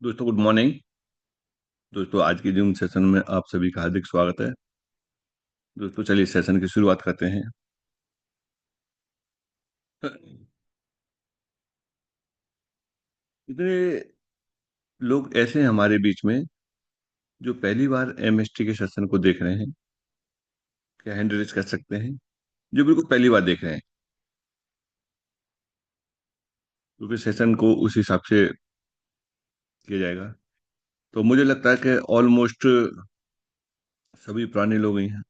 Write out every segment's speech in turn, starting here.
दोस्तों good morning. दोस्तों आज की जिम सेशन में आप सभी का हार्दिक स्वागत है। दोस्तों चलिए सेशन की शुरुआत करते हैं। इतने लोग ऐसे हैं हमारे बीच में जो पहली बार एमएसटी के सेशन को देख रहे हैं, क्या हैंड रेज कर सकते हैं? जो बिल्कुल पहली बार देख रहे हैं, क्योंकि सेशन को उस हिसाब से किया जाएगा। तो मुझे लगता है कि ऑलमोस्ट सभी पुराने लोग ही हैं।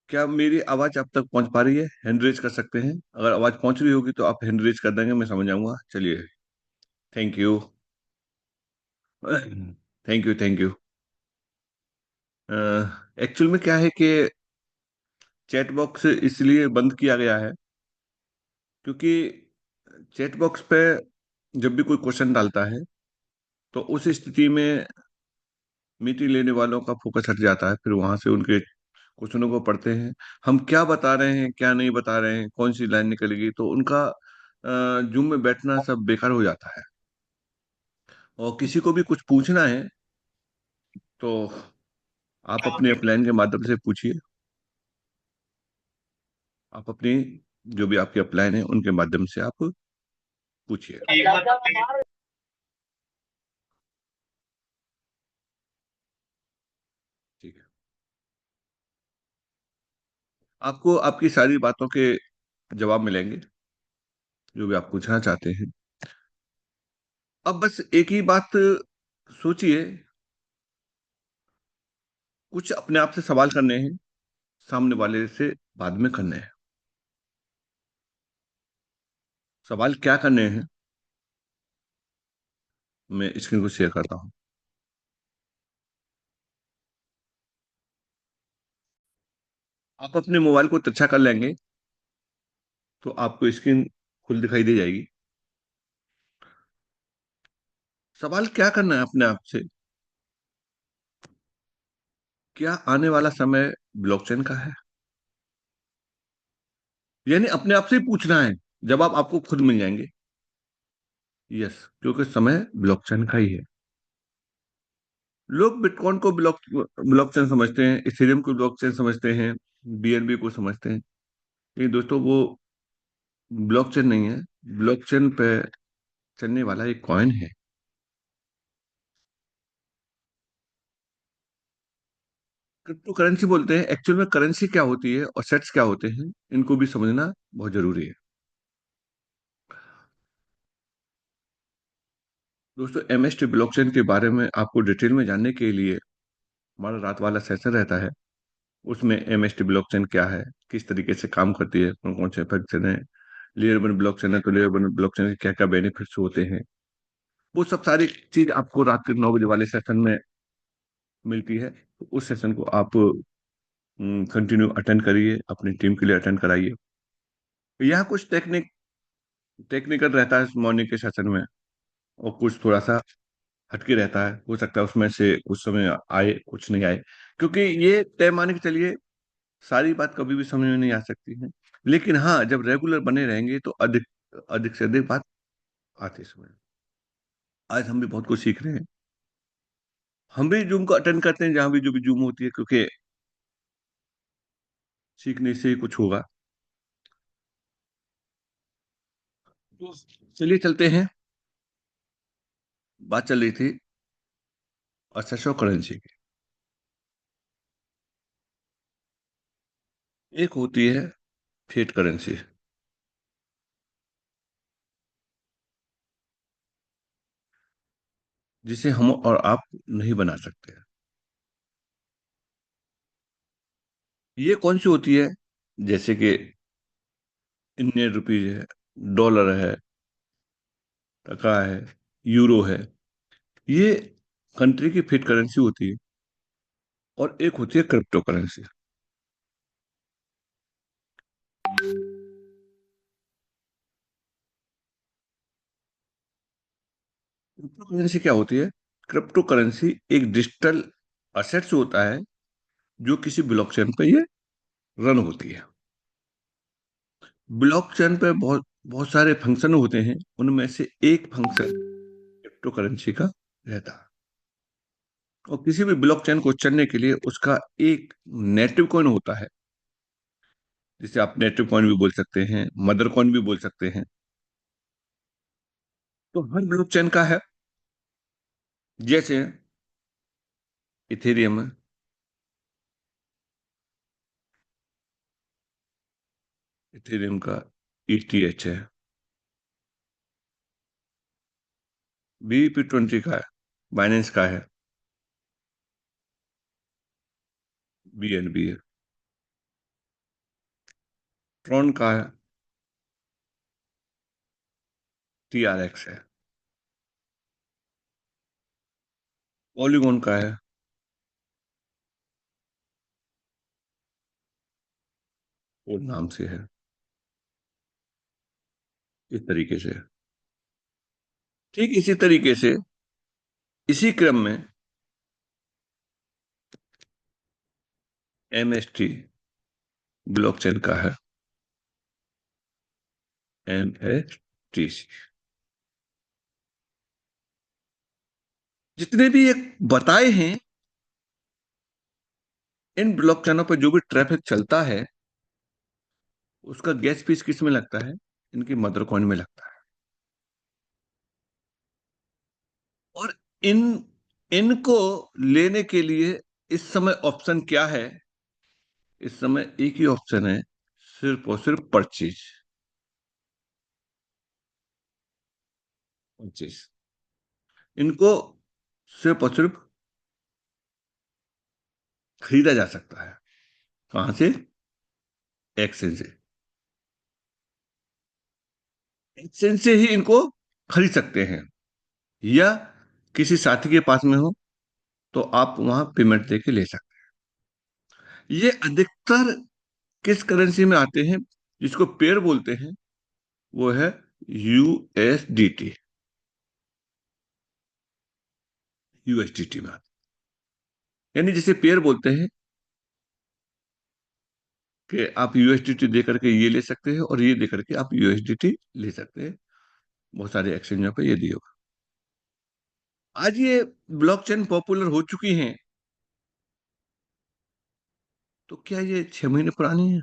क्या मेरी आवाज आप तक पहुंच पा रही है? हैंड रेज कर सकते हैं। अगर आवाज पहुंच रही होगी तो आप हैंड रेज कर देंगे, मैं समझ जाऊंगा। चलिए, thank you. Thank you, thank you. Actual में क्या है कि चैट बॉक्स इसलिए बंद किया गया है क्योंकि चैट बॉक्स पे जब भी कोई क्वेश्चन डालता है तो उस स्थिति में मीटिंग लेने वालों का फोकस हट जाता है। फिर वहां से उनके क्वेश्चनों को पढ़ते हैं, हम क्या बता रहे हैं क्या नहीं बता रहे हैं, कौन सी लाइन निकलेगी, तो उनका जूम में बैठना सब बेकार हो जाता है। और किसी को भी कुछ पूछना है तो आप अपने अपलाइन के माध्यम से पूछिए। आप अपनी जो भी आपके अपलाइन है उनके माध्यम से आप पूछिए। ठीक है। आपको आपकी सारी बातों के जवाब मिलेंगे जो भी आप पूछना चाहते हैं। अब बस एक ही बात सोचिए, कुछ अपने आप से सवाल करने हैं, सामने वाले से बाद में करने हैं। सवाल क्या करने हैं, मैं स्क्रीन को शेयर करता हूँ। आप अपने मोबाइल को तिरछा कर लेंगे तो आपको स्क्रीन खुल दिखाई दे जाएगी। सवाल क्या करना है अपने आप से, क्या आने वाला समय ब्लॉकचेन का है? यानी अपने आप से ही पूछना है, जवाब आपको खुद मिल जाएंगे। यस, क्योंकि समय ब्लॉकचेन का ही है। लोग बिटकॉइन को ब्लॉकचेन समझते हैं, इथेरियम को ब्लॉकचेन समझते हैं, बीएनबी को समझते हैं। लेकिन दोस्तों वो ब्लॉकचेन नहीं है। ब्लॉकचेन पे चलने वाला एक कॉइन है। क्रिप्टो करेंसी बोलते हैं, एक्चुअल में करेंसी क्या होती है और सेट्स क्या होते हैं, इनको भी समझना बहुत जरूरी है। दोस्तों एमएसटी ब्लॉकचेन के बारे में आपको डिटेल में जानने के लिए हमारा रात वाला सेशन रहता है। उसमें एमएसटी ब्लॉकचेन क्या है, किस तरीके से काम करती है, कौन कौन से फंक्शन है, लेयर वन ब्लॉकचेन है तो लेयर वन ब्लॉकचेन के क्या क्या बेनिफिट्स होते हैं, वो सब सारी चीज आपको रात के 9 बजे वाले सेशन में मिलती है। तो उस सेशन को आप कंटिन्यू अटेंड करिए, अपनी टीम के लिए अटेंड कराइए। यहाँ कुछ टेक्निकल रहता है मॉर्निंग के सेशन में, और कुछ थोड़ा सा हटके रहता है। हो सकता है उसमें से कुछ समय आए कुछ नहीं आए, क्योंकि ये तय मान के चलिए सारी बात कभी भी समझ में नहीं आ सकती है। लेकिन हाँ, जब रेगुलर बने रहेंगे तो अधिक अधिक से अधिक बात आती है समझ में। आज हम भी बहुत कुछ सीख रहे हैं। हम भी जूम को अटेंड करते हैं जहां भी जो भी जूम होती है, क्योंकि सीखने से ही कुछ होगा। तो चलिए चलते हैं। बात चल रही थी अच्छा करेंसी की। एक होती है फिएट करेंसी, जिसे हम और आप नहीं बना सकते। ये कौन सी होती है? जैसे कि इंडियन रुपीज है, डॉलर है, टका है, यूरो है। ये कंट्री की फिट करेंसी होती है। और एक होती है क्रिप्टो करेंसी। क्रिप्टो करेंसी क्या होती है? क्रिप्टो करेंसी एक डिजिटल असेट्स होता है जो किसी ब्लॉकचेन पे ये रन होती है। ब्लॉकचेन पे बहुत बहुत सारे फंक्शन होते हैं, उनमें से एक फंक्शन क्रिप्टो करेंसी का रहता है। और किसी भी ब्लॉकचेन को चलने के लिए उसका एक नेटिव कॉइन होता है, जिसे आप नेटिव कॉइन भी बोल सकते हैं, मदर कॉइन भी बोल सकते हैं। तो हर ब्लॉकचेन का है। जैसे इथेरियम, इथेरियम का ETH है, BEP20 का है, बाइनेंस का है, BNB है, ट्रॉन का है, TRX है, पॉलीगॉन का है, और नाम से है। इस तरीके से, ठीक इसी तरीके से, इसी क्रम में MST ब्लॉकचेन का है, MSTC। जितने भी एक बताए हैं, इन ब्लॉकचेनों पर जो भी ट्रैफिक चलता है, उसका गैस फीस किस में लगता है? इनकी मदर कॉइन में लगता है। और इन इनको लेने के लिए इस समय ऑप्शन क्या है? इस समय एक ही ऑप्शन है, सिर्फ और सिर्फ परचेज। परचेज, इनको सिर्फ और सिर्फ खरीदा जा सकता है। कहां से? एक्सचेंज से। एक्सचेंज से ही इनको खरीद सकते हैं, या किसी साथी के पास में हो तो आप वहां पेमेंट देके ले सकते हैं। ये अधिकतर किस करेंसी में आते हैं, जिसको पेयर बोलते हैं? वो है USDT। USDT में आते हैं। यानी जिसे पेयर बोलते हैं, कि आप USDT दे करके ये ले सकते हैं और ये दे करके आप USDT ले सकते हैं। बहुत सारे एक्सचेंजों पे ये दिया होगा। आज ये ब्लॉकचेन पॉपुलर हो चुकी हैं, तो क्या ये 6 महीने पुरानी है?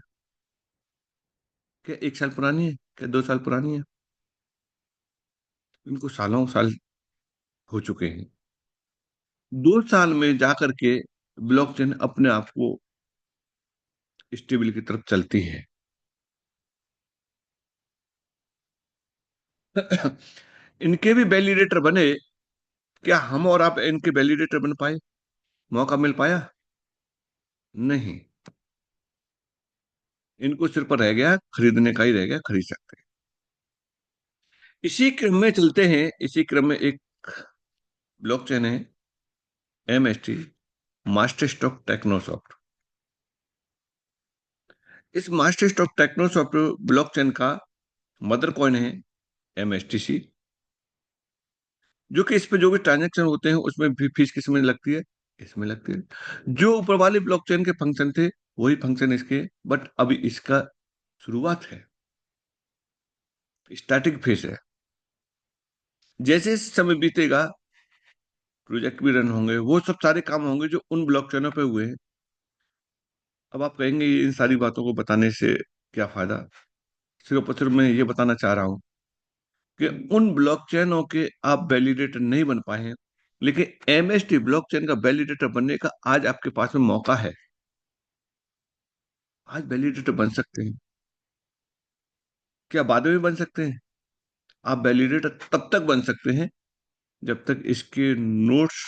क्या 1 साल पुरानी है? क्या 2 साल पुरानी है? इनको सालों साल हो चुके हैं। 2 साल में जाकर के ब्लॉकचेन अपने आप को स्टेबल की तरफ चलती है। इनके भी वैलिडेटर बने, क्या हम और आप इनके वैलिडेटर बन पाए? मौका मिल पाया? नहीं। इनको सिर्फ रह गया खरीदने का ही, रह गया, खरीद सकते हैं। इसी क्रम में चलते हैं, इसी क्रम में एक ब्लॉकचेन है, MST, मास्टर स्टॉक टेक्नोसॉफ्ट। इस मास्टर स्टॉक टेक्नोसॉफ्ट ब्लॉकचेन का मदर कॉइन है MSTC। जो कि इस पे जो भी ट्रांजेक्शन होते हैं उसमें भी फीस किसमें लगती है? इसमें लगती है। जो ऊपर वाले ब्लॉकचेन के फंक्शन थे, वही फंक्शन इसके, बट अभी इसका शुरुआत है, स्टार्टिंग फेज है। जैसे समय बीतेगा, प्रोजेक्ट भी रन होंगे, वो सब सारे काम होंगे जो उन ब्लॉकचेनों पे हुए हैं। अब आप कहेंगे इन सारी बातों को बताने से क्या फायदा? सिर्फ और सिर्फ मैं ये बताना चाह रहा हूँ कि उन ब्लॉकचेनों के आप वैलिडेटर नहीं बन पाए हैं, लेकिन MST ब्लॉकचेन का वैलिडेटर बनने का आज आपके पास में मौका है। आज वैलिडेटर बन सकते हैं। क्या बाद में भी बन सकते हैं? आप वैलिडेटर तब तक बन सकते हैं जब तक इसके नोट्स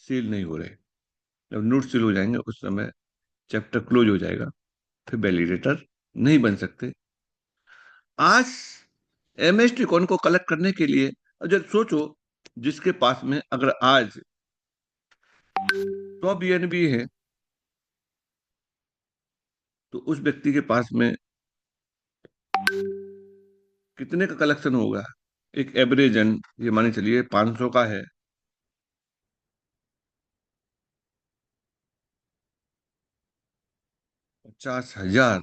सील नहीं हो रहे। जब नोट्स सील हो जाएंगे, उस समय चैप्टर क्लोज हो जाएगा, फिर वैलिडेटर नहीं बन सकते। आज MST कॉइन को कलेक्ट करने के लिए, अगर सोचो, जिसके पास में अगर आज 100 BNB है, तो उस व्यक्ति के पास में कितने का कलेक्शन होगा? एक एवरेजन ये माने चलिए 500 का है, 50,000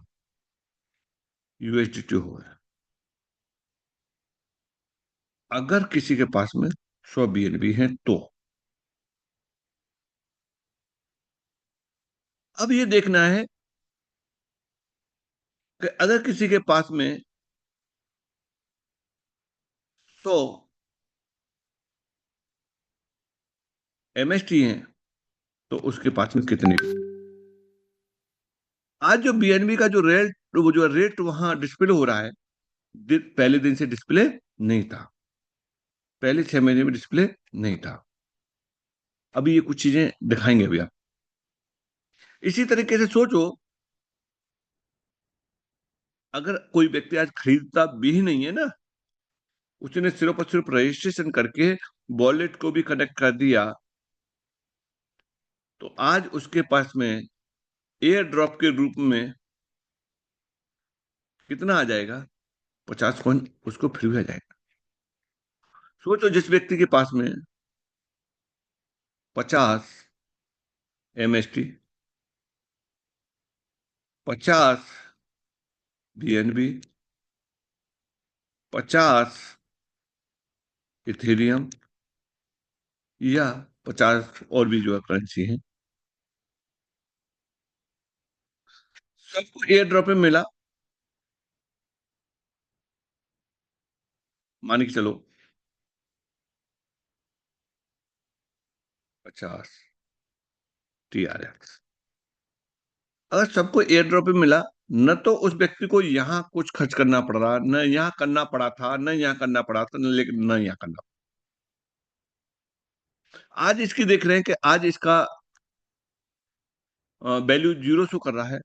USDT होगा। अगर किसी के पास में 100 बीएनबी है तो अब ये देखना है कि अगर किसी के पास में 100 एमएसटी हैं तो उसके पास में कितने। आज जो बीएनबी का जो रेट, वो जो रेट वहां डिस्प्ले हो रहा है, पहले दिन से डिस्प्ले नहीं था, पहले 6 महीने में डिस्प्ले नहीं था। अभी ये कुछ चीजें दिखाएंगे अभी आप। इसी तरीके से सोचो, अगर कोई व्यक्ति आज खरीदता भी नहीं है ना, उसने सिर्फ और सिर्फ रजिस्ट्रेशन करके वॉलेट को भी कनेक्ट कर दिया, तो आज उसके पास में एयर ड्रॉप के रूप में कितना आ जाएगा, 50 कॉइन उसको फ्री आ जाएगा। सोचो जिस व्यक्ति के पास में 50 एमएसटी, 50 बीएनबी, 50 इथेरियम, या 50 और भी जो है करेंसी है, सबको एयर ड्रॉप में मिला। मान के चलो 50 TRX, अगर सबको एयर ड्रॉप में मिला, न तो उस व्यक्ति को यहाँ कुछ खर्च करना पड़ रहा, न यहाँ करना पड़ा था, न यहाँ करना पड़ा था, न लेकिन न यहाँ करना। आज इसकी देख रहे हैं कि आज इसका वैल्यू जीरो शो कर रहा है,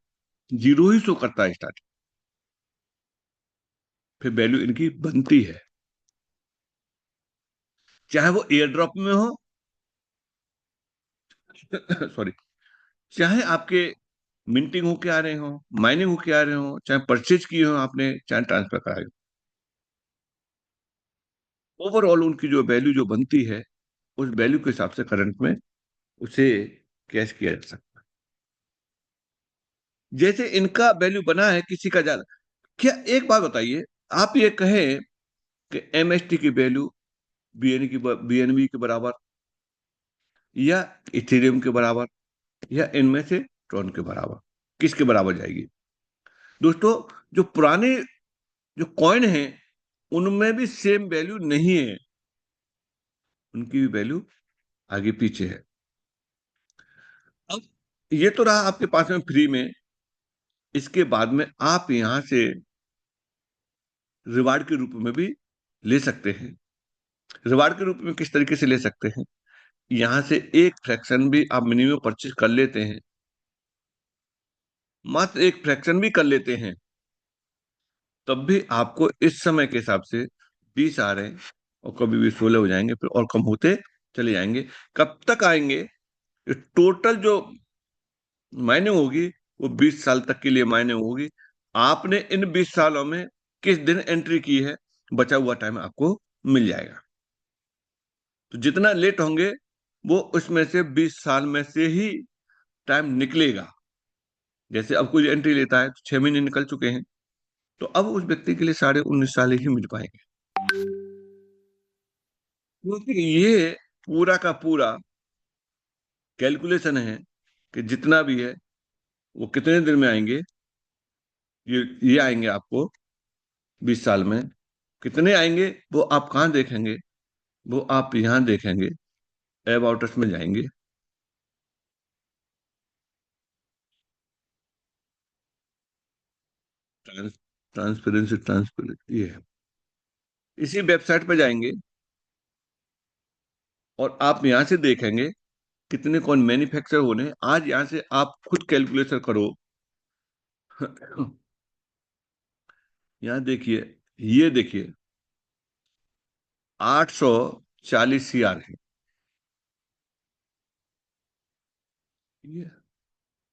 जीरो ही शो करता है स्टार्ट, फिर वैल्यू इनकी बनती है, चाहे वो एयर ड्रॉप में हो सॉरी, चाहे आपके मिंटिंग होके आ रहे हो, माइनिंग होके आ रहे हो, चाहे परचेज किए हो आपने, चाहे ट्रांसफर कराए हो, ओवरऑल उनकी जो वैल्यू जो बनती है, उस वैल्यू के हिसाब से करंट में उसे कैश किया जा सकता है। जैसे इनका वैल्यू बना है किसी का ज्यादा। क्या एक बात बताइए, आप ये कहें कि एमएसटी की वैल्यू बीएनबी के बराबर, या इथेरियम के बराबर, या इनमें से ट्रॉन के बराबर, किसके बराबर जाएगी। दोस्तों, जो पुराने जो कॉइन हैं उनमें भी सेम वैल्यू नहीं है, उनकी भी वैल्यू आगे पीछे है। अब ये तो रहा आपके पास में फ्री में, इसके बाद में आप यहां से रिवार्ड के रूप में भी ले सकते हैं। रिवार्ड के रूप में किस तरीके से ले सकते हैं, यहां से एक फ्रैक्शन भी आप मिनिमम परचेज कर लेते हैं, मात्र एक फ्रैक्शन भी कर लेते हैं, तब भी आपको इस समय के हिसाब से 20 आ रहे हैं, और कभी भी 16 हो जाएंगे, फिर और कम होते चले जाएंगे। कब तक आएंगे, टोटल जो मायने होगी वो 20 साल तक के लिए मायने होगी। आपने इन 20 सालों में किस दिन एंट्री की है, बचा हुआ टाइम आपको मिल जाएगा। तो जितना लेट होंगे, वो उसमें से 20 साल में से ही टाइम निकलेगा। जैसे अब कोई एंट्री लेता है तो 6 महीने निकल चुके हैं, तो अब उस व्यक्ति के लिए 19.5 साल ही मिल पाएंगे, क्योंकि ये पूरा का पूरा कैलकुलेशन है कि जितना भी है वो कितने दिन में आएंगे। ये आएंगे आपको 20 साल में, कितने आएंगे वो आप कहाँ देखेंगे, वो आप यहाँ देखेंगे, अबाउटस में जाएंगे, ट्रांसपेरेंसी ट्रांसपेरेंसी ये है, इसी वेबसाइट पे जाएंगे और आप यहाँ से देखेंगे कितने कौन मैन्युफैक्चर होने हैं। आज यहाँ से आप खुद कैलकुलेशन करो यहाँ देखिए, ये देखिए 840 CR है, ये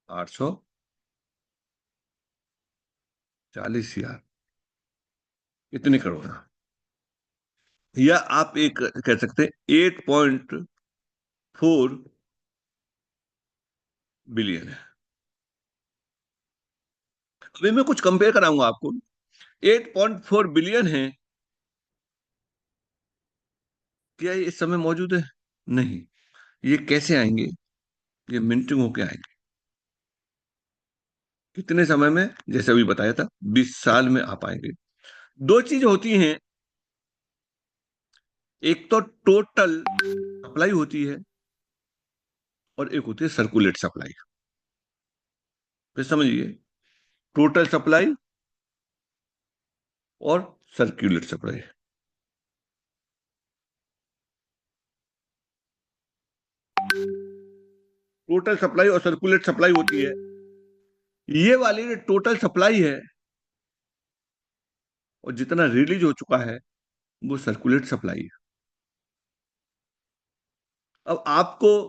840 CR, इतने करोड़ हैं। या आप एक कह सकते हैं 8.4 बिलियन है। अभी मैं कुछ कंपेयर कराऊंगा आपको, 8.4 बिलियन है, क्या ये इस समय मौजूद है? नहीं। ये कैसे आएंगे? ये मिनटों होके आएंगे। कितने समय में? जैसे अभी बताया था, 20 साल में आ पाएंगे। दो चीज होती हैं, एक तो टोटल सप्लाई होती है और एक होती है सर्कुलेट सप्लाई। फिर समझिए, टोटल सप्लाई और सर्कुलेट सप्लाई। टोटल सप्लाई और सर्कुलेट सप्लाई होती है। ये वाली जो टोटल सप्लाई है और जितना रिलीज हो चुका है, वो सर्कुलेट सप्लाई है। अब आपको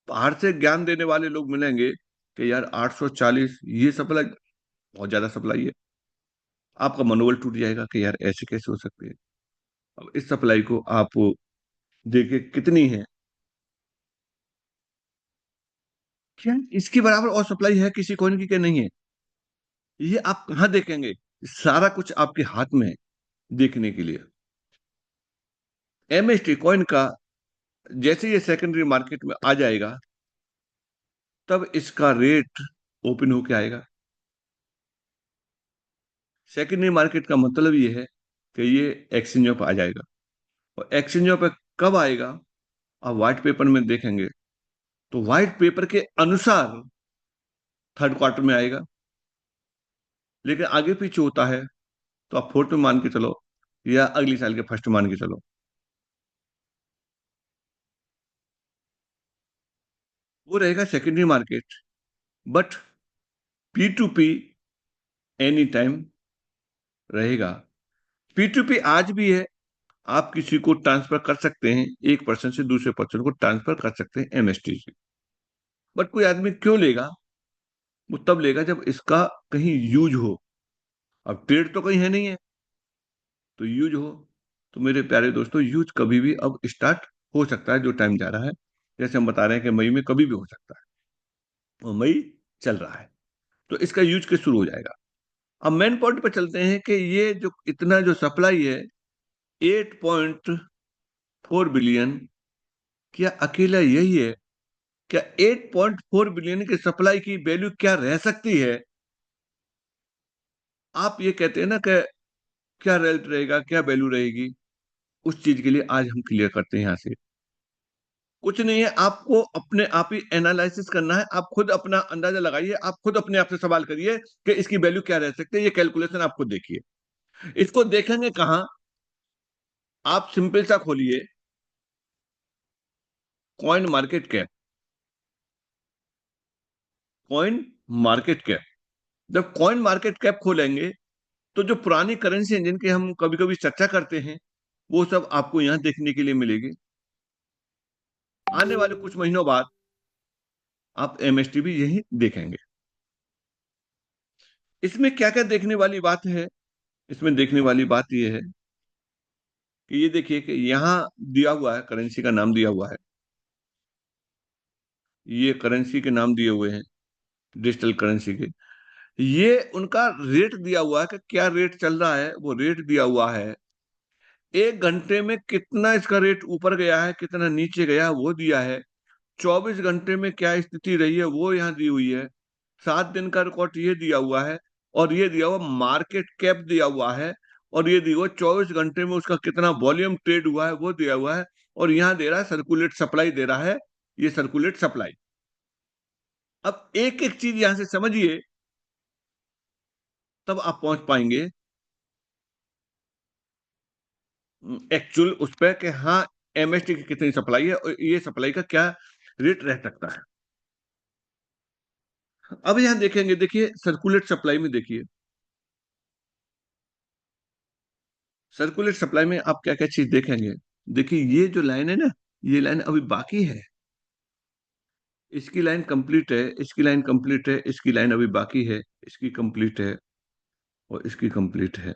बाहर से ज्ञान देने वाले लोग मिलेंगे कि यार 840 ये सप्लाई बहुत ज्यादा सप्लाई है। आपका मनोबल टूट जाएगा कि यार ऐसे कैसे हो सकते हैं। अब इस सप्लाई को आप देखिए कितनी है। क्या इसके बराबर और सप्लाई है किसी कॉइन की? क्या नहीं है? ये आप कहाँ देखेंगे? सारा कुछ आपके हाथ में है देखने के लिए। एमएसटी कॉइन का जैसे ये सेकेंडरी मार्केट में आ जाएगा, तब इसका रेट ओपन होके आएगा। सेकेंडरी मार्केट का मतलब ये है कि ये एक्सचेंजों पर आ जाएगा। और एक्सचेंजों पर कब आएगा? आप व्हाइट पेपर में देखेंगे तो व्हाइट पेपर के अनुसार थर्ड क्वार्टर में आएगा। लेकिन आगे पीछे होता है तो आप फोर्थ में मान के चलो, या अगली साल के फर्स्ट मान के चलो। वो रहेगा secondary market. But P to P any time रहेगा। पी टू पी आज भी है। आप किसी को ट्रांसफर कर सकते हैं, एक पर्सन से दूसरे पर्सन को ट्रांसफर कर सकते हैं एमएसटी से। बट कोई आदमी क्यों लेगा? वो तब लेगा जब इसका कहीं यूज हो। अब ट्रेड तो कहीं है नहीं है, तो यूज हो। तो मेरे प्यारे दोस्तों, यूज कभी भी अब स्टार्ट हो सकता है, जो टाइम जा रहा है। जैसे हम बता रहे हैं कि मई में कभी भी हो सकता है, और मई चल रहा है, तो इसका यूज के शुरू हो जाएगा। अब मेन पॉइंट पे चलते हैं कि ये जो इतना जो सप्लाई है, 8.4 बिलियन, क्या अकेला यही है? क्या 8.4 बिलियन की सप्लाई की वैल्यू क्या रह सकती है? आप ये कहते हैं ना कि क्या रेट रहेगा, क्या वैल्यू रहेगी, उस चीज के लिए आज हम क्लियर करते हैं यहाँ से। कुछ नहीं है, आपको अपने आप ही एनालिसिस करना है। आप खुद अपना अंदाजा लगाइए, आप खुद अपने आप से सवाल करिए कि इसकी वैल्यू क्या रह सकती है। ये कैलकुलेशन आप खुद देखिए। इसको देखेंगे कहाँ? आप सिंपल सा खोलिए coin market cap. Coin market cap. जब कॉइन मार्केट कैप खोलेंगे तो जो पुरानी करेंसी है जिनकी हम कभी कभी चर्चा करते हैं, वो सब आपको यहाँ देखने के लिए मिलेगी। आने वाले कुछ महीनों बाद आप एमएसटी भी यही देखेंगे। इसमें क्या क्या देखने वाली बात है? इसमें देखने वाली बात यह है कि ये देखिए कि यहाँ दिया हुआ है, करेंसी का नाम दिया हुआ है। ये करेंसी के नाम दिए हुए हैं, डिजिटल करेंसी के। ये उनका रेट दिया हुआ है कि क्या रेट चल रहा है, वो रेट दिया हुआ है। 1 घंटे में कितना इसका रेट ऊपर गया है, कितना नीचे गया है, वो दिया है। 24 घंटे में क्या स्थिति रही है, वो यहाँ दी हुई है। 7 दिन का रिकॉर्ड ये दिया हुआ है। और ये दिया हुआ मार्केट कैप दिया हुआ है। और ये दिया हुआ 24 घंटे में उसका कितना वॉल्यूम ट्रेड हुआ है, वो दिया हुआ है। और यहाँ दे रहा है सर्कुलेट सप्लाई दे रहा है। ये सर्कुलेट सप्लाई। अब एक एक चीज यहां से समझिए, तब आप पहुंच पाएंगे एक्चुअल उस पर कि हाँ, एमएसटी की कितनी सप्लाई है और ये सप्लाई का क्या रेट रह सकता है। अब यहां देखेंगे, देखिए सर्कुलेट सप्लाई में देखिए। सर्कुलेट सप्लाई में आप क्या क्या चीज देखेंगे? देखिए ये जो लाइन है ना, ये लाइन अभी बाकी है। इसकी लाइन कंप्लीट है, इसकी लाइन कंप्लीट है, इसकी लाइन अभी बाकी है, इसकी कंप्लीट है, और इसकी कंप्लीट है।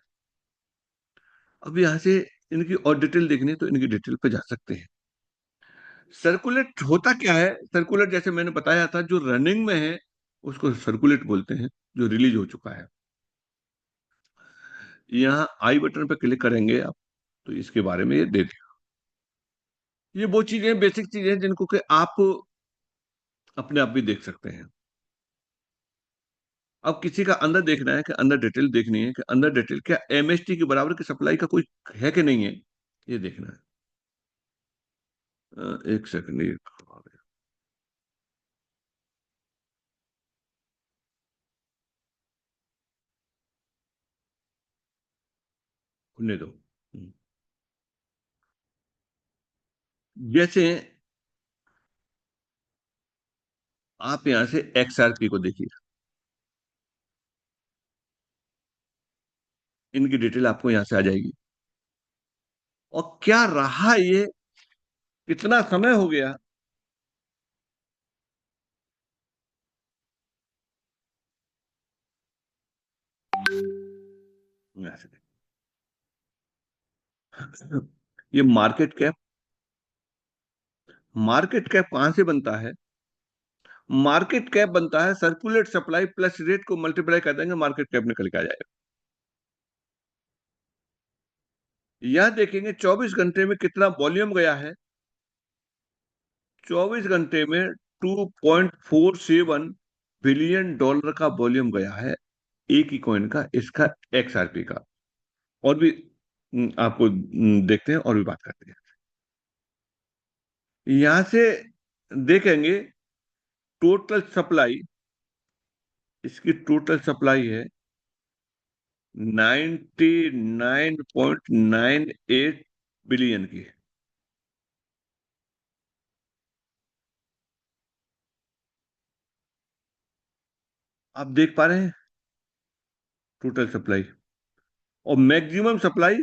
अब यहाँ से इनकी और डिटेल देखनी है तो इनकी डिटेल पे जा सकते हैं। सर्कुलेट होता क्या है? सर्कुलेट जैसे मैंने बताया था, जो रनिंग में है उसको सर्कुलेट बोलते हैं, जो रिलीज हो चुका है। यहाँ आई बटन पे क्लिक करेंगे आप, तो इसके बारे में ये देखें। ये वो चीजें, बेसिक चीजें हैं जिनको कि आप अपने आप भी देख सकते हैं। अब किसी का अंदर देखना है कि अंदर डिटेल देखनी है कि अंदर डिटेल क्या एमएसटी के बराबर की सप्लाई का कोई है कि नहीं है, ये देखना है। एक सेकंड, ये खुलने दो। जैसे आप यहां से एक्सआरपी को देखिए, इनकी डिटेल आपको यहां से आ जाएगी। और क्या रहा ये, कितना समय हो गया। यहां से ये मार्केट कैप, मार्केट कैप कहां से बनता है? मार्केट कैप बनता है सर्कुलेट सप्लाई प्लस रेट को मल्टीप्लाई कर देंगे, मार्केट कैप निकल के आ जाएगा। यह देखेंगे 24 घंटे में कितना वॉल्यूम गया है। 24 घंटे में 2.47 बिलियन डॉलर का वॉल्यूम गया है, एक ही कॉइन का, इसका एक्सआरपी का। और भी आपको देखते हैं और भी बात करते हैं। यहां से देखेंगे टोटल सप्लाई, इसकी टोटल सप्लाई है 99.98 बिलियन की। आप देख पा रहे हैं टोटल सप्लाई, और मैक्सिमम सप्लाई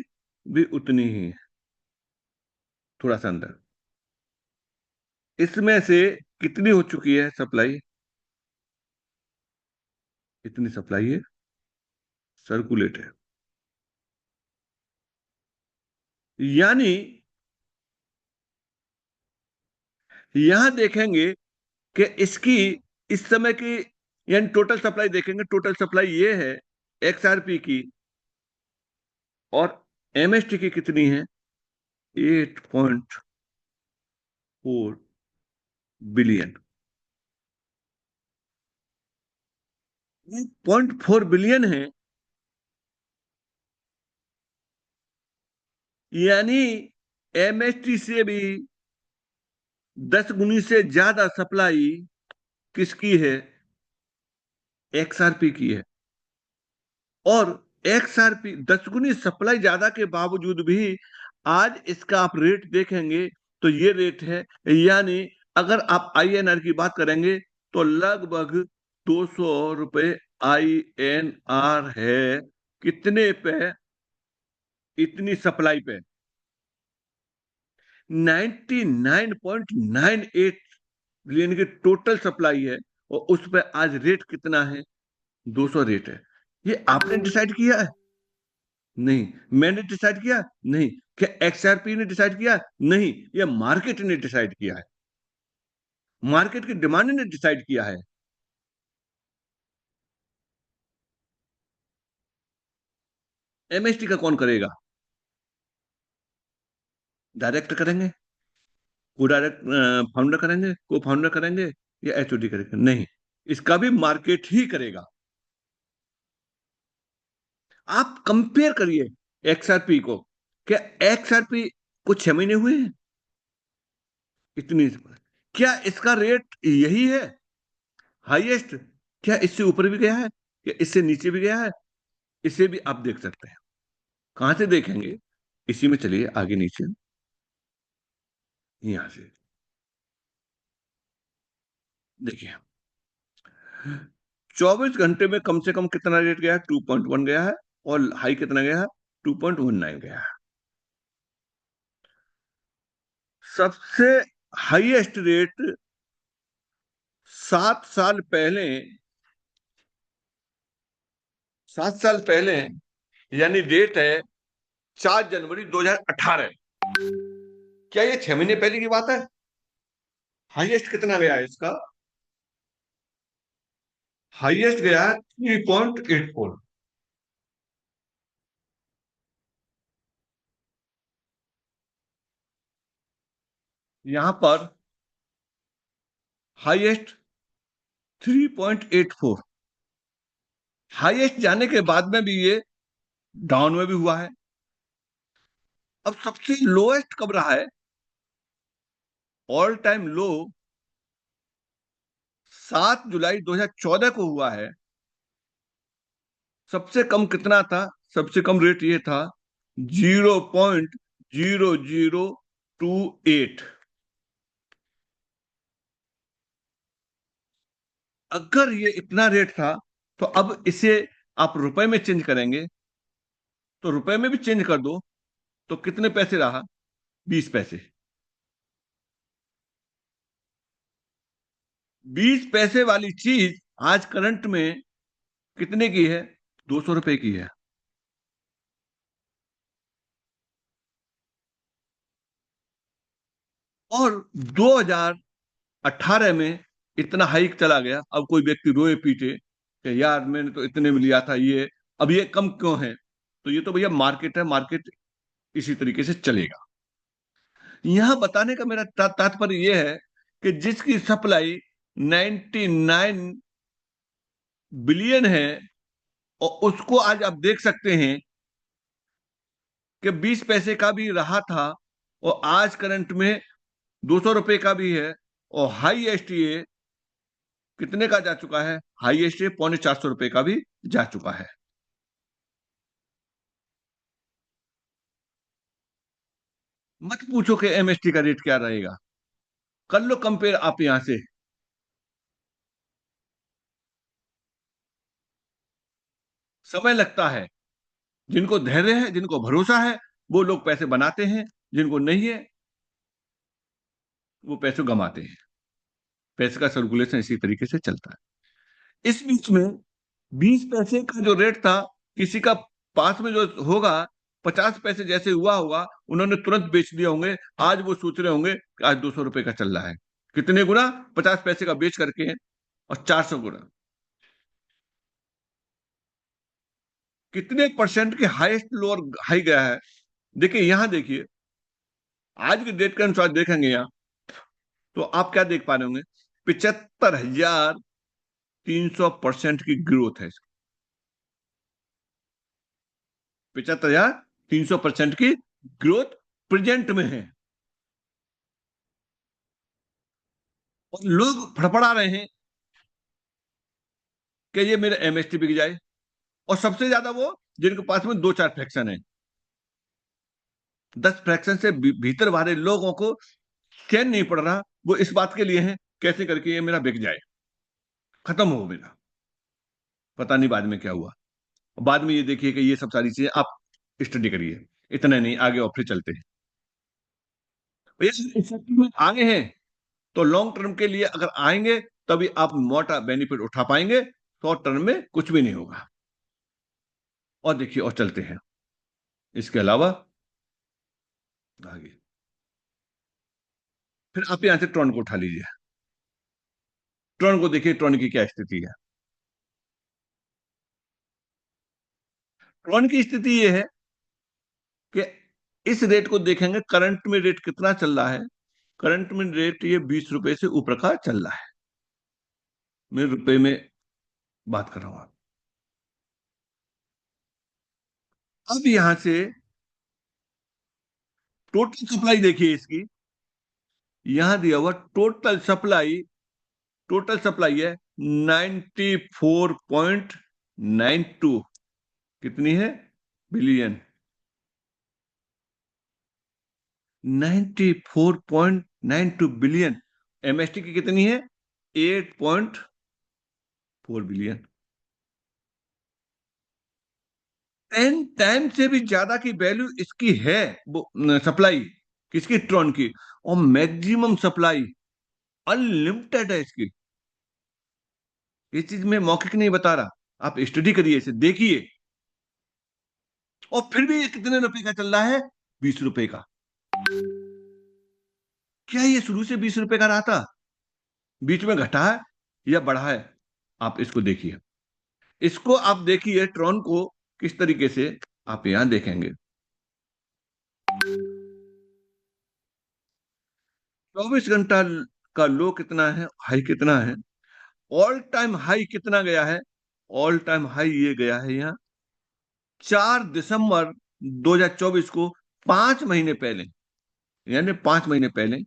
भी उतनी ही है, थोड़ा सा अंदर। इसमें से कितनी हो चुकी है सप्लाई? इतनी सप्लाई है, सर्कुलेट है। यानी यहां देखेंगे कि इसकी इस समय की, यानी टोटल सप्लाई देखेंगे, टोटल सप्लाई ये है एक्सआरपी की, और एमएसटी की कितनी है? 8.4 बिलियन। 0.4 बिलियन है। यानी एमएसटी से भी 10 गुनी से ज्यादा सप्लाई किसकी है? एक्सआरपी की है। और एक्सआरपी 10 गुनी सप्लाई ज्यादा के बावजूद भी आज इसका आप रेट देखेंगे तो ये रेट है। यानी अगर आप आईएनआर की बात करेंगे तो लगभग 200 रुपए आईएनआर है। कितने पे? इतनी सप्लाई पे 99.98 बिलियन की टोटल सप्लाई है, और उस पर आज रेट कितना है? 200 रेट है। ये आपने डिसाइड किया है? नहीं। मैंने डिसाइड किया? नहीं। क्या एक्सआरपी ने डिसाइड किया? नहीं। ये मार्केट ने डिसाइड किया है, मार्केट की डिमांड ने डिसाइड किया है। एमएसटी का कौन करेगा? डायरेक्ट करेंगे, को डायरेक्ट फाउंडर करेंगे, को फाउंडर करेंगे, या एचओडी करेंगे? नहीं, इसका भी मार्केट ही करेगा। आप कंपेयर करिए एक्सआरपी को। क्या एक्सआरपी को 6 महीने हुए हैं इतनी, क्या इसका रेट यही है हाईएस्ट? क्या इससे ऊपर भी गया है, या इससे नीचे भी गया है? इसे भी आप देख सकते हैं। कहां से देखेंगे? इसी में चलिए आगे नीचे, यहां से देखिए। 24 घंटे में कम से कम कितना रेट गया है? 2.1 गया है। और हाई कितना गया है? 2.19 गया है। सबसे हाईएस्ट रेट 7 साल पहले, 7 साल पहले, यानी डेट है 4 जनवरी 2018। क्या ये 6 महीने पहले की बात है? हाईएस्ट कितना गया है इसका? हाईएस्ट गया है 3.84। यहां पर हाईएस्ट 3.84, हाईएस्ट जाने के बाद में भी ये डाउन में भी हुआ है। अब सबसे लोएस्ट कब रहा है? ऑल टाइम लो 7 जुलाई 2014 को हुआ है। सबसे कम कितना था? सबसे कम रेट ये था 0.0028। अगर ये इतना रेट था तो अब इसे आप रुपए में चेंज करेंगे तो रुपए में भी चेंज कर दो तो कितने पैसे रहा? 20 पैसे। 20 पैसे वाली चीज आज करंट में कितने की है? 200 रुपए की है। और 2018 में इतना हाइक चला गया। अब कोई व्यक्ति रोए पीटे कि यार मैंने तो इतने में लिया था, ये अब ये कम क्यों है? तो ये तो भैया मार्केट है, मार्केट इसी तरीके से चलेगा। यहां बताने का मेरा तात्पर्य यह है कि जिसकी सप्लाई 99 बिलियन है और उसको आज आप देख सकते हैं कि 20 पैसे का भी रहा था और आज करंट में 200 रुपए का भी है। और हाईएस्ट ये कितने का जा चुका है? हाईएस्ट ये 450 रुपए का भी जा चुका है। मत पूछो कि एमएसटी का रेट क्या रहेगा। कर लो कंपेयर आप यहां से। समय लगता है। जिनको धैर्य है, जिनको भरोसा है, वो लोग पैसे बनाते हैं। जिनको नहीं है, वो पैसे गंवाते हैं। पैसे का सर्कुलेशन इसी तरीके से चलता है। इस बीच में 20 पैसे का जो रेट था, किसी का पास में जो होगा 50 पैसे जैसे हुआ होगा, उन्होंने तुरंत बेच दिए होंगे। आज वो सोच रहे होंगे कि आज 200 रुपए का चल रहा है। कितने गुना? 50 पैसे का बेच करके और 400 गुना। कितने परसेंट के हाईएस्ट लो और हाई गया है? देखिए यहां देखिए, आज के डेट के अनुसार देखेंगे यहाँ तो आप क्या देख पा रहे होंगे? 75,300% की ग्रोथ है। 75,300% की ग्रोथ प्रेजेंट में है। और लोग फड़फड़ा रहे हैं कि ये मेरे एमएसटी बिक जाए। और सबसे ज्यादा वो जिनके पास में दो चार फ्रैक्शन है। 10 फ्रैक्शन से भीतर वाले लोगों को चैन नहीं पड़ रहा। वो इस बात के लिए है कैसे करके ये मेरा बिक जाए, खत्म हो मेरा। पता नहीं बाद में क्या हुआ। बाद में ये देखिए कि ये सब सारी चीजें आप स्टडी करिए। इतना नहीं, आगे और फिर चलते हैं। भैया इस सेक्टर में आगे हैं तो लॉन्ग टर्म के लिए अगर आएंगे तभी आप मोटा बेनिफिट उठा पाएंगे। शॉर्ट टर्म में कुछ भी नहीं होगा। और देखिए और चलते हैं इसके अलावा आगे। फिर आप यहां से ट्रॉन को उठा लीजिए। ट्रॉन को देखिए, ट्रॉन की क्या स्थिति है। ट्रॉन की स्थिति ये है कि इस रेट को देखेंगे, करंट में रेट कितना चल रहा है। करंट में रेट ये 20 रुपए से ऊपर का चल रहा है। मैं रुपए में बात कर रहा हूं। अब यहां से टोटल सप्लाई देखिए इसकी। यहां दिया हुआ टोटल सप्लाई है 94.92। कितनी है? बिलियन। 94.92 बिलियन। एमएसटी की कितनी है? 8.4 बिलियन। 10 टाइम से भी ज्यादा की वैल्यू इसकी है। वो सप्लाई किसकी? ट्रॉन की। और मैक्सिमम सप्लाई अनलिमिटेड है इसकी। ये चीज मैं मौखिक नहीं बता रहा, आप स्टडी करिए, इसे देखिए। और फिर भी ये कितने रुपए का चल रहा है? 20 रुपए का। क्या ये शुरू से 20 रुपए का रहा था? बीच में घटा है या बढ़ा है? आप इसको देखिए। इसको आप देखिए ट्रॉन को किस तरीके से आप यहां देखेंगे। 24 घंटा का लो कितना है, हाई कितना है, ऑल टाइम हाई कितना गया है? ऑल टाइम हाई ये गया है यहाँ 4 दिसंबर 2024 को, 5 महीने पहले, यानी 5 महीने पहले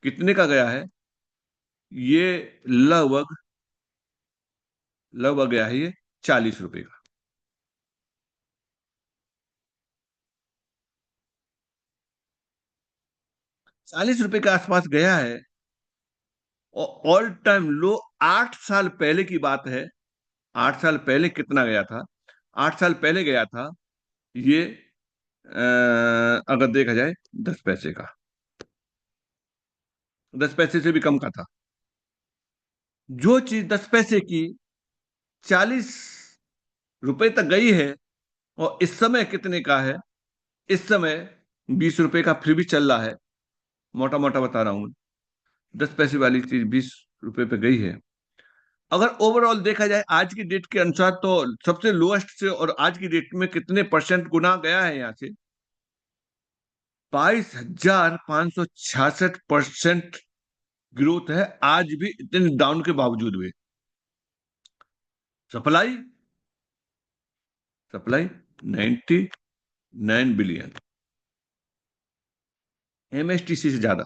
कितने का गया है? ये लगभग लगभग गया है ये 40 रुपए का। 40 रुपए के आसपास गया है। और ऑल टाइम लो 8 साल पहले की बात है। 8 साल पहले कितना गया था? 8 साल पहले गया था ये, अगर देखा जाए, 10 पैसे का। 10 पैसे से भी कम का था। जो चीज 10 पैसे की 40 रुपए तक गई है, और इस समय कितने का है? इस समय 20 रुपए का फिर भी चल रहा है। मोटा मोटा बता रहा हूं, 10 पैसे वाली चीज 20 रुपए पे गई है। अगर ओवरऑल देखा जाए आज की डेट के अनुसार, तो सबसे लोएस्ट से और आज की डेट में कितने परसेंट गुना गया है यहाँ से? 22,566% ग्रोथ है आज भी, इतने डाउन के बावजूद भी। सप्लाई सप्लाई 99 बिलियन, एमएसटीसी से ज्यादा।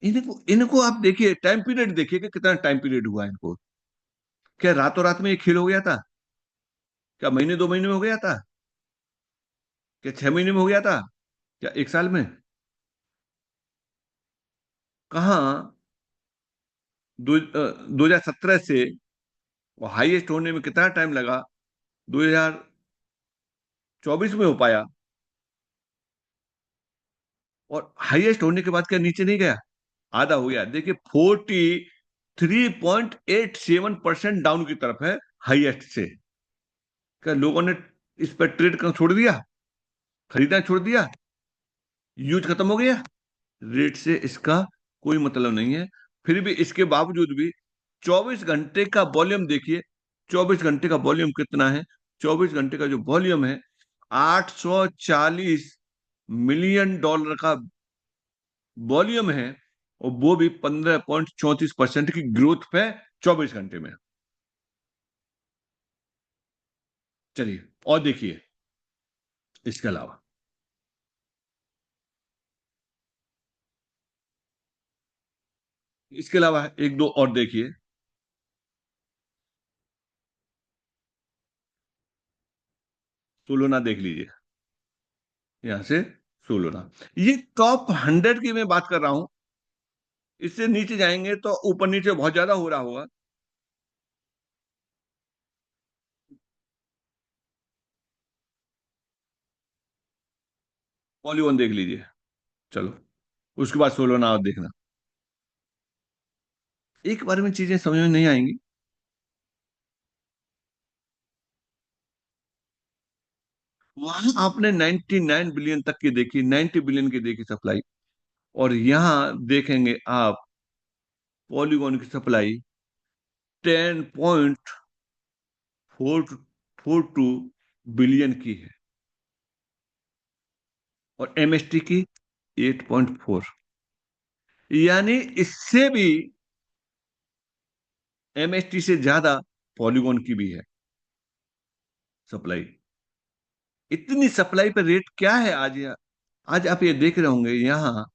इनको इनको आप देखिए, टाइम पीरियड देखिए कि कितना टाइम पीरियड हुआ इनको। क्या रातों रात में ये खेल हो गया था? क्या महीने 2 महीने में हो गया था? क्या 6 महीने में हो गया था? क्या 1 साल में? कहाँ? 2017 से वो हाईएस्ट होने में कितना टाइम लगा? 2024 में हो पाया। और हाईएस्ट होने के बाद क्या नीचे नहीं गया? आधा हो गया। देखिए 43.87% डाउन की तरफ है हाईएस्ट से। क्या लोगों ने इस पर ट्रेड करना छोड़ दिया? खरीदना छोड़ दिया? यूज खत्म हो गया? रेट से इसका कोई मतलब नहीं है। फिर भी इसके बावजूद भी 24 घंटे का वॉल्यूम देखिए। 24 घंटे का वॉल्यूम कितना है? 24 घंटे का जो वॉल्यूम है, 840 मिलियन डॉलर का वॉल्यूम है। और वो भी 15.34% की ग्रोथ पे 24 घंटे में। चलिए और देखिए इसके अलावा। इसके अलावा एक दो और देखिए। सोलोना देख लीजिए, यहां से सोलोना। ये टॉप 100 की मैं बात कर रहा हूं। इससे नीचे जाएंगे तो ऊपर नीचे बहुत ज्यादा हो रहा होगा। पॉलीगॉन देख लीजिए। चलो, उसके बाद सोलोना आप देखना। एक बार में चीजें समझ में नहीं आएंगी। वहां आपने 99 बिलियन तक की देखी, 90 बिलियन की देखी सप्लाई। और यहां देखेंगे आप पॉलीगॉन की सप्लाई 10.442 बिलियन की है। और एमएसटी की 8.4। यानी इससे भी, एमएसटी से ज्यादा पॉलीगॉन की भी है सप्लाई। इतनी सप्लाई पर रेट क्या है आज? आज आप ये देख रहे होंगे यहाँ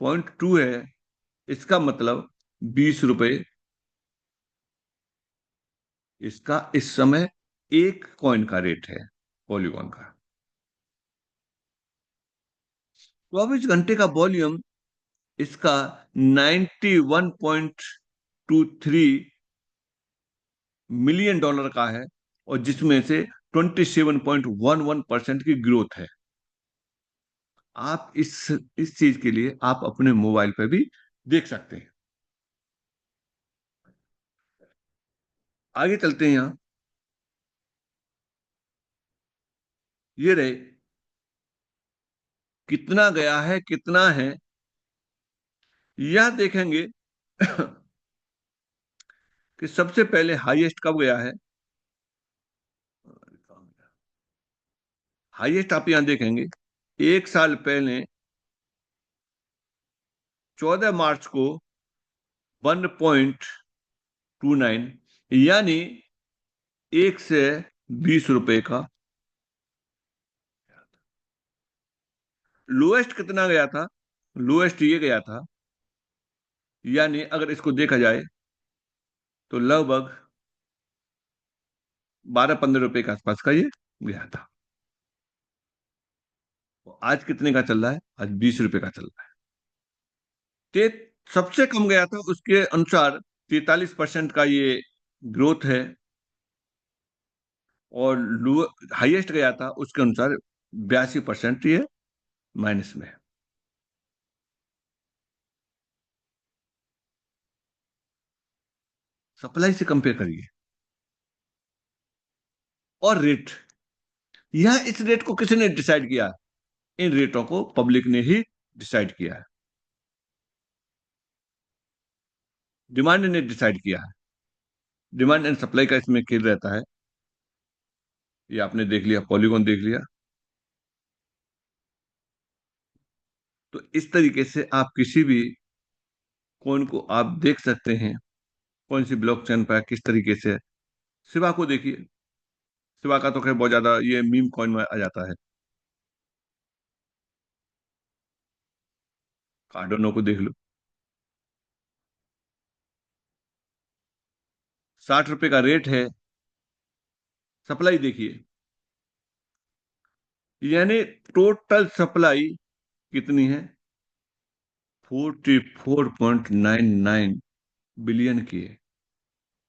0.2 है। इसका मतलब 20 रुपए इसका इस समय एक कॉइन का रेट है, पॉलीगॉन का। 24 घंटे का वॉल्यूम इसका 91.23 मिलियन डॉलर का है। और जिसमें से 27.11% की ग्रोथ है। आप इस चीज के लिए आप अपने मोबाइल पर भी देख सकते हैं। आगे चलते हैं। यहाँ ये रहे, कितना गया है कितना है, यह देखेंगे कि सबसे पहले हाईएस्ट कब गया है। हाईएस्ट आप यहां देखेंगे 1 साल पहले 14 मार्च को 1.29, यानी 1 से 20 रुपए का। लोएस्ट कितना गया था? लोएस्ट ये गया था, यानी अगर इसको देखा जाए तो लगभग 12-15 रुपए के आसपास का ये गया था। तो आज कितने का चल रहा है? आज 20 रुपए का चल रहा है। ते सबसे कम गया था उसके अनुसार 43% का ये ग्रोथ है, और हाईएस्ट गया था उसके अनुसार 82% ये माइनस में है। सप्लाई से कंपेयर करिए। और रेट, यह इस रेट को किसने डिसाइड किया? इन रेटों को पब्लिक ने ही डिसाइड किया है, डिमांड ने डिसाइड किया है। डिमांड एंड सप्लाई का इसमें खेल रहता है। ये आपने देख लिया, पॉलीगॉन देख लिया। तो इस तरीके से आप किसी भी कॉइन को आप देख सकते हैं, कौन सी ब्लॉकचेन पर किस तरीके से। सिवा को देखिए, सिवा का तो खैर बहुत ज्यादा ये मीम कॉइन में आ जाता है। कार्डोनो को देख लो, 60 रुपए का रेट है। सप्लाई देखिए, यानी टोटल सप्लाई कितनी है? 44.99 की है।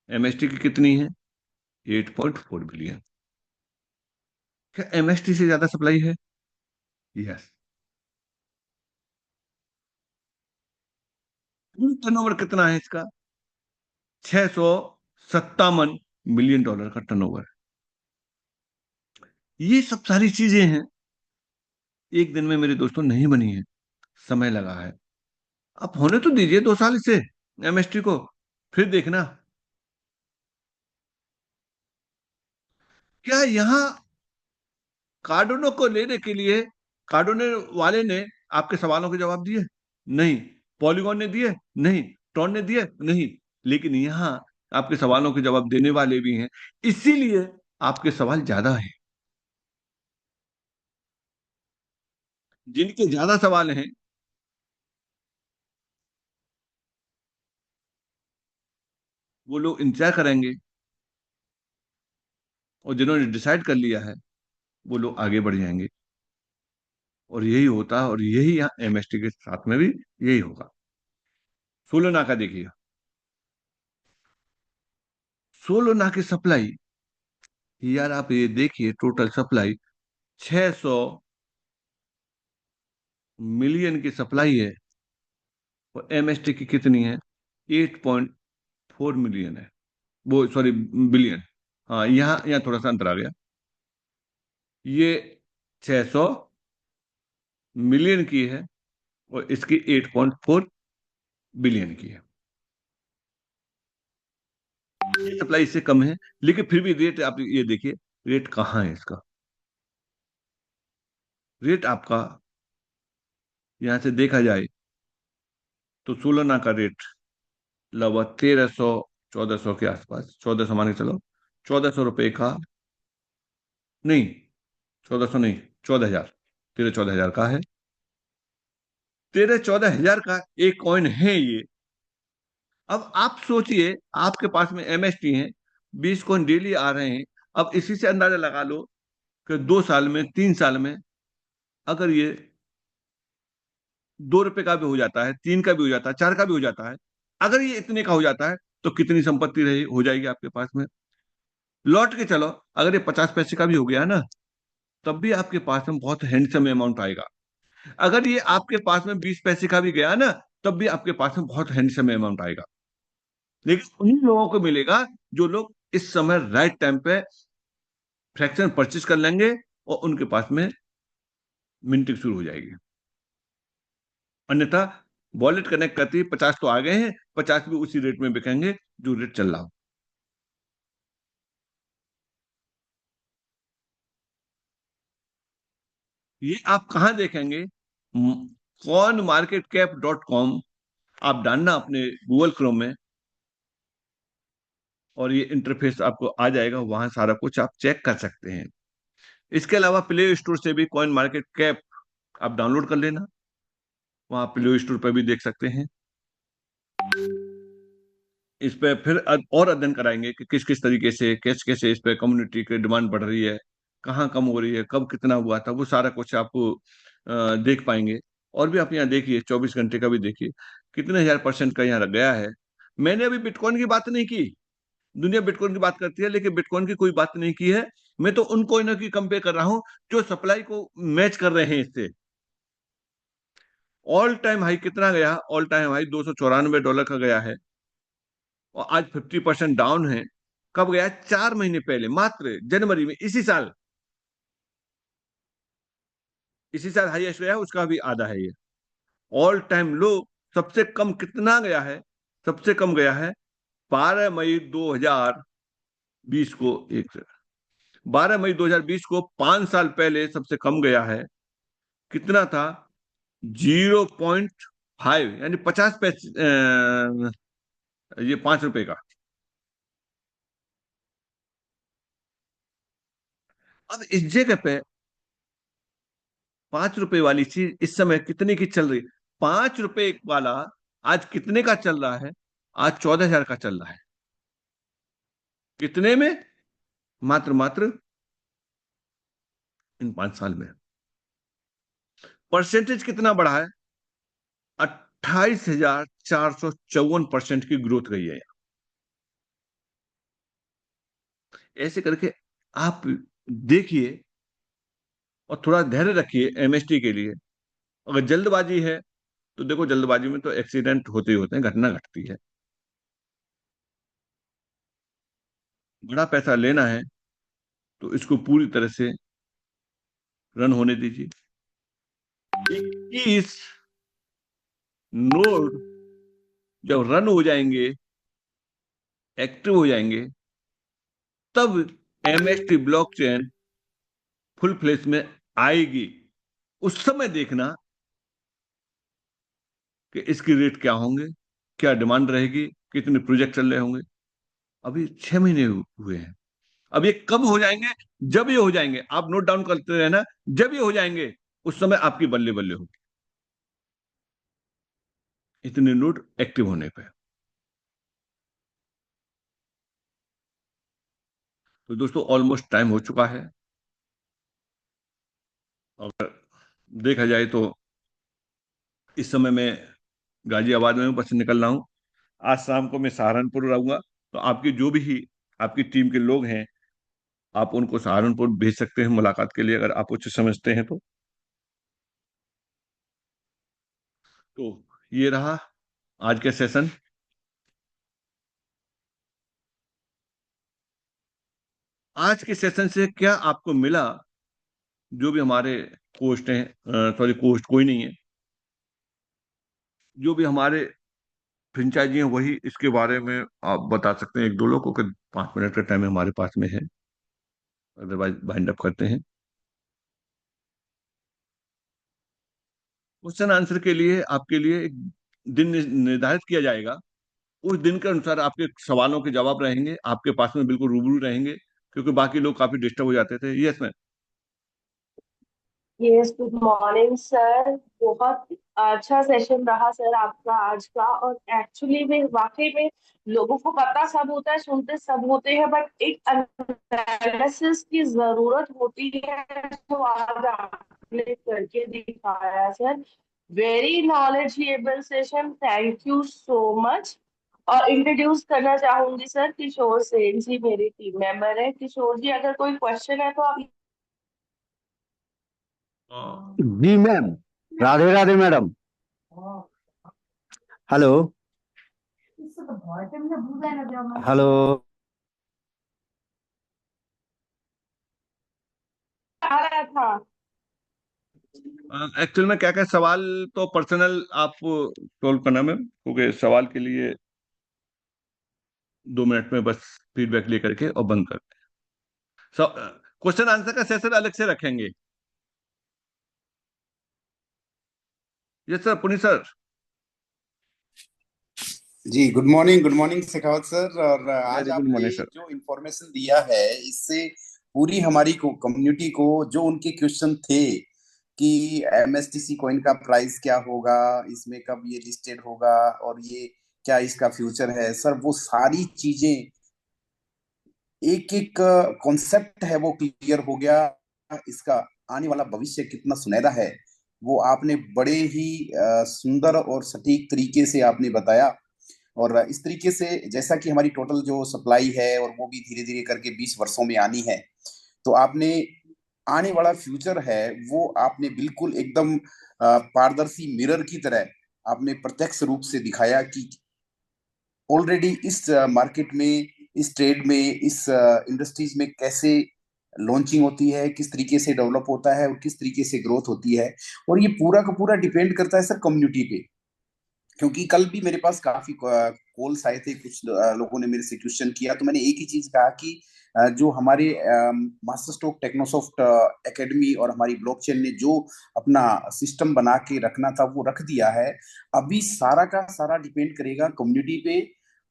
एमएसटी की कितनी है? 8.4 बिलियन। क्या एमएसटी से ज्यादा सप्लाई है? यस। टर्नओवर कितना है इसका? 657 मिलियन डॉलर का टर्नओवर। ये सब सारी चीजें हैं, एक दिन में मेरे दोस्तों नहीं बनी है, समय लगा है। आप होने तो दीजिए 2 साल इसे, एमएसटी को, फिर देखना। क्या यहाँ कार्डोनो को लेने के लिए कार्डोनो वाले ने आपके सवालों के जवाब दिए? नहीं। पॉलीगॉन ने दिए? नहीं। ट्रॉन ने दिए? नहीं। लेकिन यहाँ आपके सवालों के जवाब देने वाले भी हैं, इसीलिए आपके सवाल ज्यादा हैं। जिनके ज्यादा सवाल हैं वो लोग इंतजार करेंगे, और जिन्होंने डिसाइड कर लिया है वो लोग आगे बढ़ जाएंगे। और यही होता है, और यही यहाँ एमएसटी के साथ में भी यही होगा। सोलोना का देखिए, सोलोना की सप्लाई, यार आप ये देखिए, टोटल सप्लाई 600 मिलियन की सप्लाई है, और एमएसटी की कितनी है? 8.4 मिलियन है, वो सॉरी, बिलियन। हाँ, यहाँ यहाँ थोड़ा सा अंतर आ गया। ये 600 मिलियन की है, और इसकी 8.4 बिलियन की है। सप्लाई इससे कम है, लेकिन फिर भी रेट आप ये देखिए, रेट कहाँ है इसका? रेट आपका यहां से देखा जाए तो सोलना का रेट लगभग 1300-1400 के आसपास, 1400 मान के चलो, 1400 रुपए का। नहीं, 1400 नहीं, 14,000, 13-14 हजार का है। 13-14 हजार का एक कॉइन है ये। अब आप सोचिए, आपके पास में एमएसटी है, 20 कॉइन डेली आ रहे हैं। अब इसी से अंदाजा लगा लो कि 2 साल में, 3 साल में, अगर ये 2 रुपए का भी हो जाता है, 3 का भी हो जाता है, 4 का भी हो जाता है, अगर ये इतने का हो जाता है, तो कितनी संपत्ति रही हो जाएगी आपके पास में? लौट के चलो, अगर ये 50 पैसे का भी हो गया ना, तब भी आपके पास में बहुत हैंडसम अमाउंट आएगा। अगर ये आपके पास में 20 पैसे का भी गया ना, तब भी आपके पास में बहुत हैंडसम अमाउंट आएगा। लेकिन उन्हीं लोगों को मिलेगा जो लोग इस समय राइट टाइम पे फ्रैक्शन परचेज कर लेंगे, और उनके पास में मिंटिंग शुरू हो जाएगी। अन्यथा वॉलेट कनेक्ट करती है, 50 तो आ गए हैं, 50 भी उसी रेट में बिकेंगे जो रेट चल रहा हो। ये आप कहाँ देखेंगे? कॉन मार्केट कैप .com, आप डालना अपने गूगल क्रोम में, और ये इंटरफेस आपको आ जाएगा, वहां सारा कुछ आप चेक कर सकते हैं। इसके अलावा प्ले स्टोर से भी कॉइन मार्केट कैप आप डाउनलोड कर लेना, वहां प्ले स्टोर पर भी देख सकते हैं। इस पे फिर और अध्ययन कराएंगे कि किस किस तरीके से, कैसे कैसे इस पे कम्युनिटी की डिमांड बढ़ रही है, कहाँ कम हो रही है, कब कितना हुआ था, वो सारा कुछ आप देख पाएंगे। और भी आप यहाँ देखिए, 24 घंटे का भी देखिए, कितने हजार परसेंट का यहाँ लग गया है। मैंने अभी बिटकॉइन की बात नहीं की। दुनिया बिटकॉइन की बात करती है, लेकिन बिटकॉइन की कोई बात नहीं की है। मैं तो उन कॉइनों की कंपेयर कर रहा हूँ जो सप्लाई को मैच कर रहे हैं इससे। ऑल टाइम हाई कितना गया? ऑल टाइम हाई $294 का गया है, और आज 50% डाउन है। कब गया? 4 महीने पहले, मात्र जनवरी में, इसी साल हाईएस्ट गया है, उसका भी आधा है ये। ऑल टाइम लो सबसे कम कितना गया है? सबसे कम गया है 12 मई 2020 को। 12 मई 2020 को, 5 साल पहले सबसे कम गया है। कितना था? 0.5, यानी 50 पैसे, ये ₹5 का। अब इस जगह पे ₹5 वाली चीज इस समय कितने की चल रही? ₹5 वाला आज कितने का चल रहा है? आज 14,000 का चल रहा है। कितने में? मात्र मात्र इन 5 साल में। परसेंटेज कितना बढ़ा है? 28,454% की ग्रोथ गई है। ऐसे करके आप देखिए, और थोड़ा धैर्य रखिए एमएसटी के लिए। अगर जल्दबाजी है तो देखो, जल्दबाजी में तो एक्सीडेंट होते ही होते हैं, घटना घटती है। बड़ा पैसा लेना है तो इसको पूरी तरह से रन होने दीजिए। 21 नोड जब रन हो जाएंगे, एक्टिव हो जाएंगे, तब एमएसटी ब्लॉकचेन फुल फ्लेज में आएगी। उस समय देखना कि इसकी रेट क्या होंगे, क्या डिमांड रहेगी, कितने प्रोजेक्ट चल रहे होंगे। अभी 6 महीने हुए हैं। अब ये कब हो जाएंगे? जब ये हो जाएंगे, आप नोट डाउन करते रहना, जब ये हो जाएंगे उस समय आपकी बल्ले बल्ले होगी, इतने नोट एक्टिव होने पे। तो दोस्तों, ऑलमोस्ट टाइम हो चुका है। अगर देखा जाए तो इस समय मैं गाजियाबाद में हूं, बस निकल रहा हूँ। आज शाम को मैं सहारनपुर रहूंगा, तो आपकी जो भी आपकी टीम के लोग हैं, आप उनको सहारनपुर भेज सकते हैं मुलाकात के लिए, अगर आप उचित समझते हैं तो। तो ये रहा आज का सेशन। आज के सेशन से क्या आपको मिला? जो भी हमारे कोस्ट हैं, सॉरी, कोस्ट कोई नहीं है, जो भी हमारे फ्रेंचाइजी हैं, वही इसके बारे में आप बता सकते हैं एक दो लोगों के। 5 मिनट का टाइम हमारे पास में है, अदरवाइज बाइंड अप करते हैं। क्वेश्चन आंसर के लिए आपके लिए एक दिन निर्धारित किया जाएगा। उस दिन के अनुसार आपके सवालों के जवाब रहेंगे, आपके पास में बिल्कुल रूबरू रहेंगे, क्योंकि बाकी लोग काफी डिस्टर्ब हो जाते थे। Yes ma'am. Yes, good morning sir. बहुत अच्छा सेशन रहा सर आपका आज का। और एक्चुअली में वाकई में लोगों को पता सब होता है, सुनते सब होते हैं, बट एक एनालिसिस की जरूरत होती है, जो आज आपने करके दिखाया sir. Very knowledgeable session, thank you so much. और इंट्रोड्यूस करना चाहूंगी सर, किशोर सेन जी मेरी टीम मेंबर है। किशोर जी, अगर कोई क्वेश्चन है तो आप। जी ma'am. Radhe Radhe madam. Hello. Hello. आ रहा था। एक्चुअल में क्या क्या सवाल तो पर्सनल आप सोल्व करना मैम, क्योंकि सवाल के लिए 2 मिनट में बस फीडबैक लेकर के और बंद कर। क्वेश्चन आंसर का सेशन अलग से रखेंगे। Yes sir, Puneet sir. जी, गुड मॉर्निंग शेखावत सर। और आज वेरी गुड आपने मॉर्निंग सर। जो इन्फॉर्मेशन दिया है, इससे पूरी हमारी कम्युनिटी को जो उनके क्वेश्चन थे कि एमएसटीसी कॉइन का प्राइस क्या होगा, इसमें कब ये लिस्टेड होगा, और ये क्या इसका फ्यूचर है, सर वो सारी चीजें एक एक कॉन्सेप्ट है वो क्लियर हो गया। इसका आने वाला भविष्य कितना सुनहरा है वो आपने बड़े ही सुंदर और सटीक तरीके से आपने बताया। और इस तरीके से जैसा कि हमारी टोटल जो सप्लाई है और वो भी धीरे धीरे करके 20 वर्षों में आनी है, तो आपने आने वाला फ्यूचर है वो आपने बिल्कुल एकदम पारदर्शी मिरर की तरह आपने प्रत्यक्ष रूप से दिखाया कि ऑलरेडी इस मार्केट में, इस ट्रेड में, इस इंडस्ट्रीज में कैसे लॉन्चिंग होती है, किस तरीके से डेवलप होता है और किस तरीके से ग्रोथ होती है। और ये पूरा का पूरा डिपेंड करता है सर कम्युनिटी पे। क्योंकि कल भी मेरे पास काफी कॉल्स आए थे, कुछ लोगों ने मेरे से क्वेश्चन किया, तो मैंने एक ही चीज कहा कि जो हमारे मास्टर स्ट्रोक टेक्नोसॉफ्ट एकेडमी और हमारी ब्लॉकचेन ने जो अपना सिस्टम बना के रखना था वो रख दिया है। अभी सारा का सारा डिपेंड करेगा कम्युनिटी पे,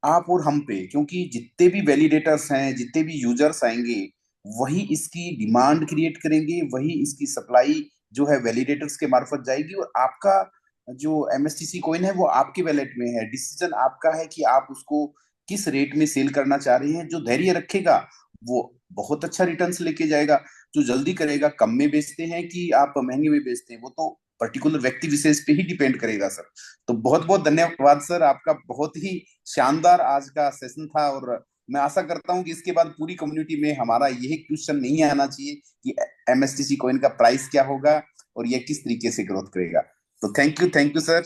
आप और हम पे। क्योंकि जितने भी वैलिडेटर्स हैं, जितने भी यूजर्स आएंगे, वही इसकी डिमांड क्रिएट करेंगे, वही इसकी सप्लाई जो है वैलिडेटर्स के मार्फत जाएगी। और आपका जो एमएसटीसी कॉइन है वो आपके वैलेट में है। डिसीजन आपका है कि आप उसको किस रेट में सेल करना चाह रहे हैं। जो धैर्य रखेगा वो बहुत अच्छा रिटर्न्स लेके जाएगा। जो जल्दी करेगा, कम में बेचते हैं कि आप महंगे में बेचते हैं, वो तो पर्टिकुलर व्यक्ति विशेष पे ही डिपेंड करेगा सर। तो बहुत बहुत धन्यवाद सर, आपका बहुत ही शानदार आज का सेशन था। और मैं आशा करता हूं कि इसके बाद पूरी कम्युनिटी में हमारा यही क्वेश्चन नहीं आना चाहिए कि एमएसटीसी कॉइन का प्राइस क्या होगा और ये किस तरीके से ग्रोथ करेगा। तो थैंक यू सर।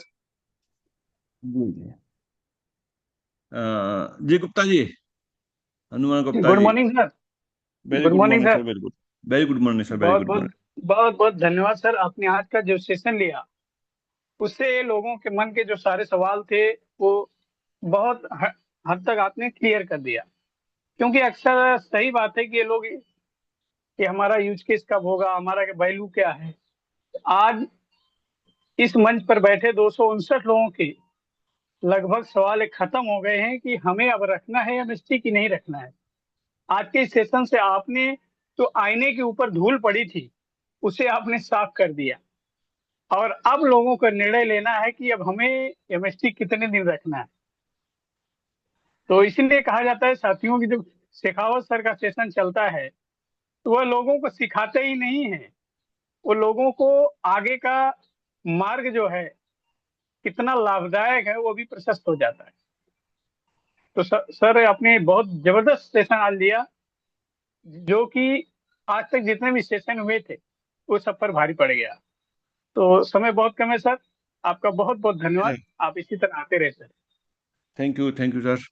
जी जी। जी Gupta ji, Hanuman Gupta good ji. Morning sir. Very good good morning morning sir. Sir, very good. Very good morning sir, very बहुत गुड बहुत मॉर्निंग। बहुत बहुत धन्यवाद सर, आपने आज का जो सेशन लिया उससे लोगों के मन के जो सारे सवाल थे वो बहुत हद तक आपने क्लियर कर दिया। क्योंकि अक्सर सही बात है कि ये लोग कि हमारा यूज केस कब होगा, हमारा वैल्यू क्या है। आज इस मंच पर बैठे 259 लोगों के लगभग सवाल एक खत्म हो गए हैं कि हमें अब रखना है एमएसटी की नहीं रखना है। आज के इस सेशन से आपने तो आईने के ऊपर धूल पड़ी थी उसे आपने साफ कर दिया। और अब लोगों को निर्णय लेना है कि अब हमें एमएसटी कितने दिन रखना है। तो इसीलिए कहा जाता है साथियों की जब शेखावत सर का सेशन चलता है तो वह लोगों को सिखाते ही नहीं है, वो लोगों को आगे का मार्ग जो है कितना लाभदायक है वो भी प्रशस्त हो जाता है। तो सर आपने बहुत जबरदस्त सेशन आज लिया, जो कि आज तक जितने भी सेशन हुए थे वो सब पर भारी पड़ गया। तो समय बहुत कम है सर, आपका बहुत बहुत धन्यवाद। आप इसी तरह आते रहे सर। Thank you sir.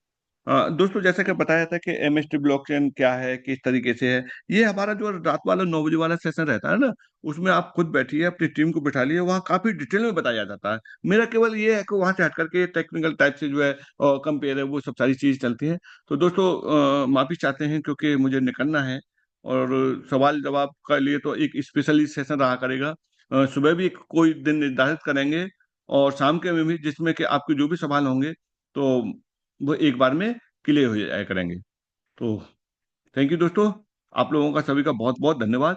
दोस्तों, जैसा कि बताया था कि एमएसटी ब्लॉकचेन क्या है, किस तरीके से है, ये हमारा जो रात वाला 9 बजे वाला सेशन रहता है ना, उसमें आप खुद बैठिए, अपनी टीम को बिठा लिए, वहाँ काफी डिटेल में बताया जाता है। मेरा केवल ये है कि वहाँ से हट करके टेक्निकल टाइप से जो है कंपेयर है, वो सब सारी चीज चलती है। तो दोस्तों, माफी चाहते हैं क्योंकि मुझे निकलना है। और सवाल जवाब के लिए तो एक स्पेशली सेशन रहा करेगा। सुबह भी कोई दिन निर्धारित करेंगे, और शाम के में भी, जिसमें कि आपके जो भी सवाल होंगे तो वो एक बार में क्लियर हो जाया करेंगे। तो थैंक यू दोस्तों, आप लोगों का सभी का बहुत बहुत धन्यवाद।